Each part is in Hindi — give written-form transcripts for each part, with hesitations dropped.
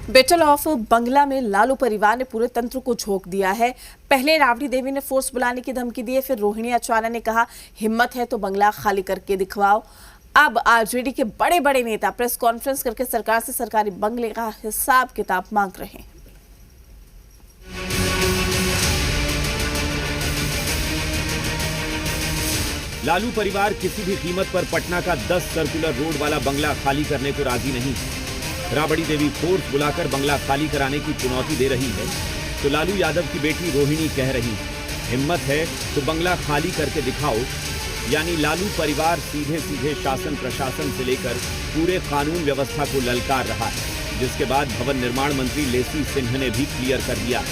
बैटल ऑफ बंगला में लालू परिवार ने पूरे तंत्र को झोंक दिया है। पहले राबड़ी देवी ने फोर्स बुलाने की धमकी दी है, फिर रोहिणी अचाना ने कहा हिम्मत है तो बंगला खाली करके दिखवाओ। अब आरजेडी के बड़े बड़े नेता प्रेस कॉन्फ्रेंस करके सरकार से सरकारी बंगले का हिसाब किताब मांग रहे हैं। लालू परिवार किसी भी कीमत पर पटना का 10 सर्कुलर रोड वाला बंगला खाली करने को राजी नहीं है। राबड़ी देवी फोर्स बुलाकर बंगला खाली कराने की चुनौती दे रही है तो लालू यादव की बेटी रोहिणी कह रही है हिम्मत है तो बंगला खाली करके दिखाओ। यानी लालू परिवार सीधे सीधे शासन प्रशासन से लेकर पूरे कानून व्यवस्था को ललकार रहा है, जिसके बाद भवन निर्माण मंत्री लेसी सिंह ने भी क्लियर कर दिया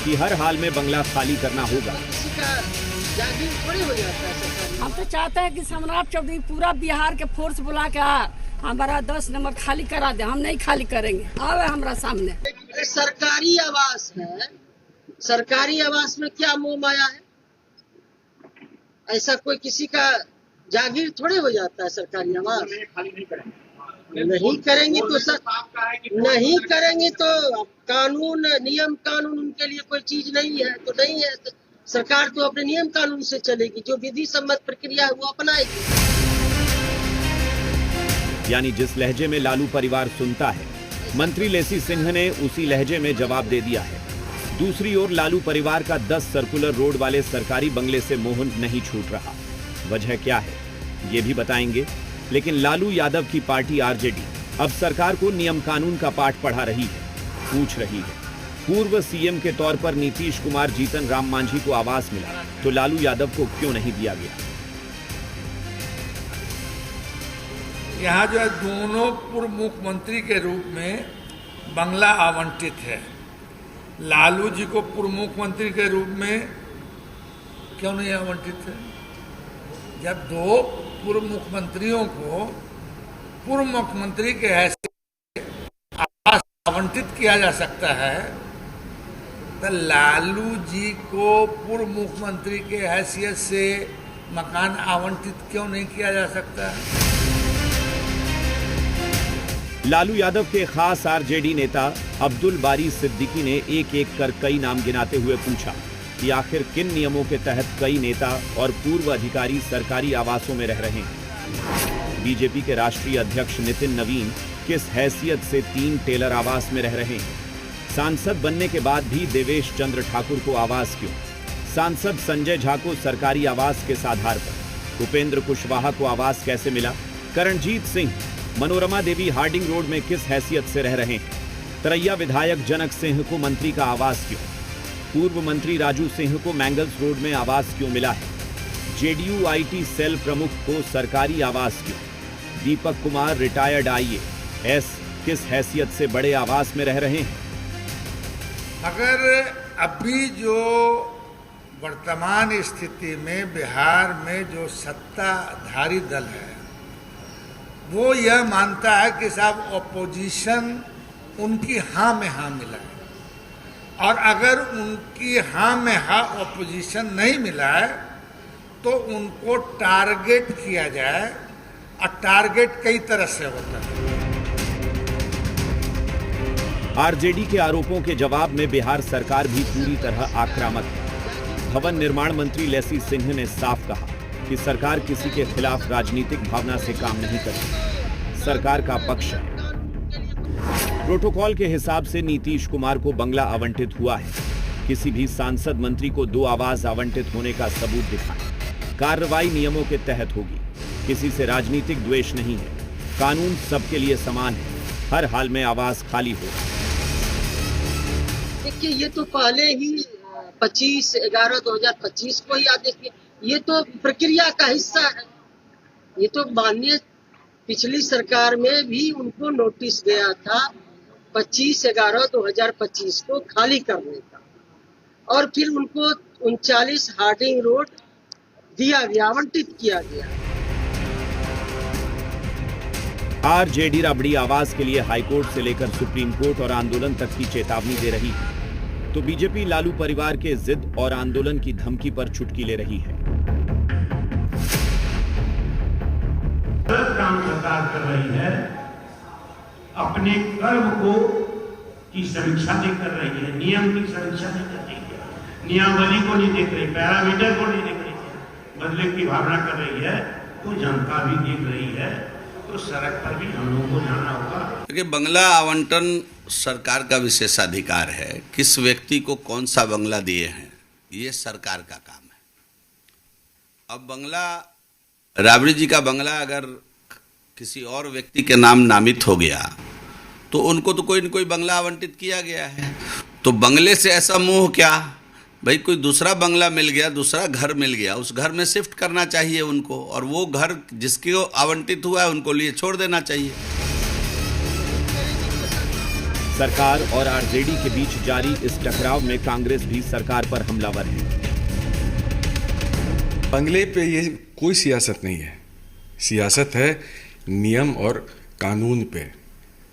कि हर हाल में बंगला खाली करना होगा। हम तो चाहते हैं कि सम्राट चौधरी पूरा बिहार के फोर्स बुला के हमारा 10 नंबर खाली करा दे। हम नहीं खाली करेंगे, आवे हमारा सामने। सरकारी आवास है, सरकारी आवास में क्या मोह माया है? ऐसा कोई किसी का जागीर थोड़े हो जाता है सरकारी आवास। नहीं करेंगे तो सर नहीं करेंगे तो कानून नियम कानून उनके लिए कोई चीज नहीं है तो नहीं है। सरकार तो अपने नियम कानून से चलेगी, जो विधि सम्मत प्रक्रिया है वो अपनाएगी। यानी जिस लहजे में लालू परिवार सुनता है, मंत्री लेसी सिंह ने उसी लहजे में जवाब दे दिया है। दूसरी ओर लालू परिवार का 10 सर्कुलर रोड वाले सरकारी बंगले से मोह नहीं छूट रहा। वजह क्या है ये भी बताएंगे, लेकिन लालू यादव की पार्टी आरजेडी अब सरकार को नियम कानून का पाठ पढ़ा रही है, पूछ रही है पूर्व सीएम के तौर पर नीतीश कुमार जीतन राम मांझी को आवास मिला तो लालू यादव को क्यों नहीं दिया गया। यहाँ जो है दोनों पूर्व मुख्यमंत्री के रूप में बंगला आवंटित है। लालू जी को पूर्व मुख्यमंत्री के रूप में क्यों नहीं आवंटित है? जब दो पूर्व मुख्यमंत्रियों को पूर्व मुख्यमंत्री के हैसियत आवास आवंटित किया जा सकता है तो लालू जी को पूर्व मुख्यमंत्री के हैसियत से मकान आवंटित क्यों नहीं किया जा सकता है? लालू यादव के खास आरजेडी नेता अब्दुल बारी सिद्दीकी ने एक एक कर कई नाम गिनाते हुए पूछा कि आखिर किन नियमों के तहत कई नेता और पूर्व अधिकारी सरकारी आवासों में रह रहे हैं। बीजेपी के राष्ट्रीय अध्यक्ष नितिन नवीन किस हैसियत से 3 टेलर आवास में रह रहे हैं। सांसद बनने के बाद भी देवेश चंद्र ठाकुर को आवास क्यों? सांसद संजय झा को सरकारी आवास किस आधार पर? उपेंद्र कुशवाहा को आवास कैसे मिला? करणजीत सिंह मनोरमा देवी हार्डिंग रोड में किस हैसियत से रह रहे हैं? तरैया विधायक जनक सिंह को मंत्री का आवास क्यों? पूर्व मंत्री राजू सिंह को मैंगल्स रोड में आवास क्यों मिला है? जेडीयू आईटी सेल प्रमुख को सरकारी आवास क्यों? दीपक कुमार रिटायर्ड आईएएस किस हैसियत से बड़े आवास में रह रहे हैं? अगर अभी जो वर्तमान स्थिति में बिहार में जो सत्ताधारी दल है वो यह मानता है कि साहब ऑपोजिशन उनकी हाँ में हाँ मिला है, और अगर उनकी हाँ में हाँ ऑपोजिशन नहीं मिला है तो उनको टारगेट किया जाए, और टारगेट कई तरह से होता है। आरजेडी के आरोपों के जवाब में बिहार सरकार भी पूरी तरह आक्रामक है। भवन निर्माण मंत्री लेसी सिंह ने साफ कहा कि सरकार किसी के खिलाफ राजनीतिक भावना से काम नहीं करती, सरकार का पक्ष है। प्रोटोकॉल के हिसाब से नीतीश कुमार को बंगला आवंटित हुआ है। किसी भी सांसद मंत्री को 2 आवास आवंटित होने का सबूत दिखाएं। कार्रवाई नियमों के तहत होगी, किसी से राजनीतिक द्वेष नहीं है, कानून सबके लिए समान है, हर हाल में आवास खाली हो। देखिए ये तो पहले ही 25/11/2025 को ही आदेश दिया, ये तो प्रक्रिया का हिस्सा है। ये तो माननीय पिछली सरकार में भी उनको नोटिस गया था 25/11/2025 को खाली करने का, और फिर उनको 39 हार्डिंग रोड दिया गया, आवंटित किया गया। आरजेडी राबड़ी आवास के लिए हाईकोर्ट से लेकर सुप्रीम कोर्ट और आंदोलन तक की चेतावनी दे रही है, तो बीजेपी लालू परिवार के जिद और आंदोलन की धमकी पर चुटकी ले रही है। गलत काम सरकार कर रही है, अपने कर्म को की समीक्षा नहीं कर रही है, नियम की समीक्षा नहीं कर रही है, नियमावली को नहीं देख रही, पैरामीटर को नहीं देख रही है, बदले की भावना कर रही है, तो जनता भी देख रही है, तो सड़क पर भी हम लोगों को जाना होगा। देखिए, बंगला आवंटन सरकार का विशेषाधिकार है। किस व्यक्ति को कौन सा बंगला दिए हैं, ये सरकार का काम है। अब बंगला, राबड़ी जी का बंगला अगर किसी और व्यक्ति के नाम नामित हो गया तो उनको तो कोई न कोई बंगला आवंटित किया गया है। तो बंगले से ऐसा मोह क्या, भाई कोई दूसरा बंगला मिल गया, दूसरा घर मिल गया, उस घर में शिफ्ट करना चाहिए उनको, और वो घर जिसके आवंटित हुआ है उनको लिए छोड़ देना चाहिए। सरकार और आरजेडी के बीच जारी इस टकराव में कांग्रेस भी सरकार पर हमलावर है। बंगले पे ये कोई सियासत नहीं है, सियासत है नियम और कानून पे।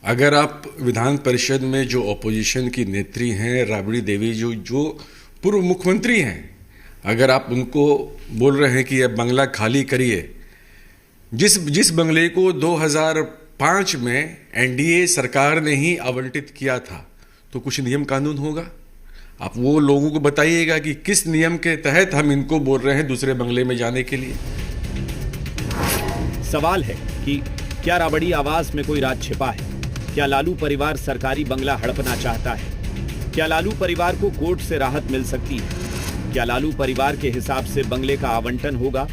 अगर आप विधान परिषद में जो ऑपोजिशन की नेत्री हैं राबड़ी देवी, जो पूर्व मुख्यमंत्री हैं, अगर आप उनको बोल रहे हैं कि यह बंगला खाली करिए, जिस बंगले को 2005 में एनडीए सरकार ने ही आवंटित किया था, तो कुछ नियम कानून होगा। आप वो लोगों को बताइएगा कि किस नियम के तहत हम इनको बोल रहे हैं दूसरे बंगले में जाने के लिए। सवाल है कि क्या राबड़ी आवास में कोई राज छिपा है? क्या लालू परिवार सरकारी बंगला हड़पना चाहता है? क्या लालू परिवार को कोर्ट से राहत मिल सकती है? क्या लालू परिवार के हिसाब से बंगले का आवंटन होगा?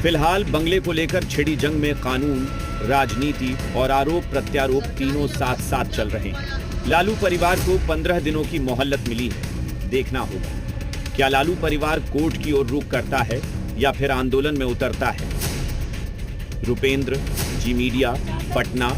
फिलहाल बंगले को लेकर छिड़ी जंग में कानून, राजनीति और आरोप प्रत्यारोप तीनों साथ साथ चल रहे हैं। लालू परिवार को 15 दिनों की मोहलत मिली है, देखना होगा क्या लालू परिवार कोर्ट की ओर रुख करता है या फिर आंदोलन में उतरता है। रुपेंद्र, जी मीडिया, पटना।